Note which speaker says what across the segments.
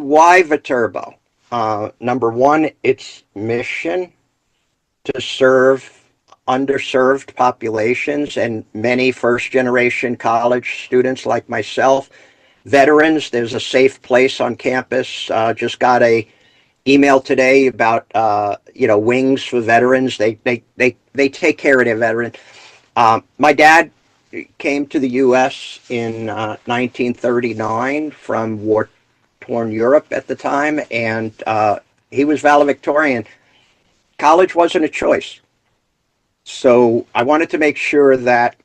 Speaker 1: why Viterbo? Number one, its mission to serve underserved populations and many first generation college students like myself, veterans. There's a safe place on campus. Just got a email today about wings for veterans. They take care of their veterans. My dad came to the U.S. in 1939 from war-torn Europe at the time, and he was valedictorian. College wasn't a choice. So I wanted to make sure that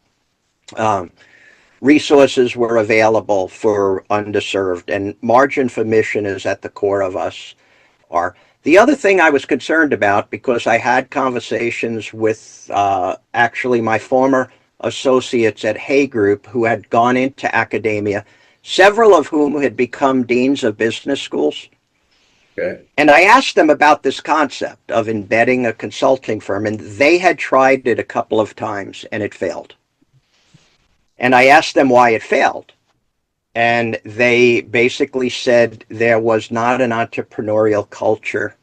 Speaker 1: resources were available for underserved, and margin for mission is at the core of us. Are the other thing I was concerned about, because I had conversations with actually my former associates at Hay Group who had gone into academia, several of whom had become deans of business schools.
Speaker 2: Okay.
Speaker 1: And I asked them about this concept of embedding a consulting firm, and they had tried it a couple of times and it failed. And I asked them why it failed. And they basically said there was not an entrepreneurial culture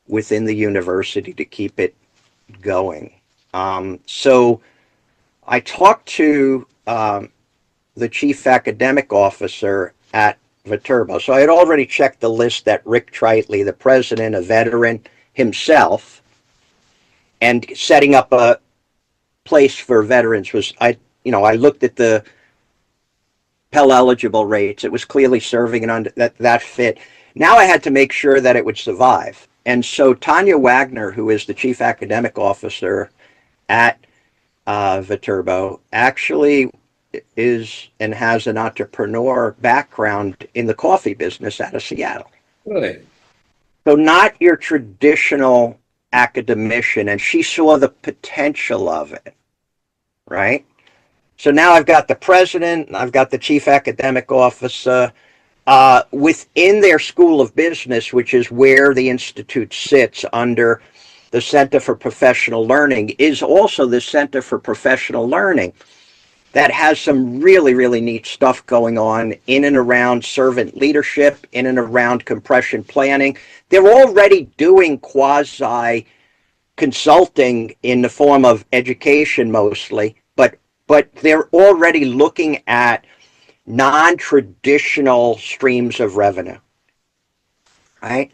Speaker 1: within the university to keep it going. So I talked to the chief academic officer at Viterbo. So I had already checked the list that Rick Tritley, the president, a veteran himself, and setting up a place for veterans was, I looked at the Pell eligible rates. It was clearly serving and under that fit. Now I had to make sure that it would survive. And so Tanya Wagner, who is the chief academic officer at Viterbo, actually is and has an entrepreneur background in the coffee business out of Seattle.
Speaker 2: Really?
Speaker 1: So not your traditional academician, and she saw the potential of it, right? So now I've got the president, I've got the chief academic officer within their school of business, which is where the institute sits under the Center for Professional Learning, is also the Center for Professional Learning that has some really, really neat stuff going on in and around servant leadership, in and around compression planning. They're already doing quasi consulting in the form of education mostly, but they're already looking at non-traditional streams of revenue, right?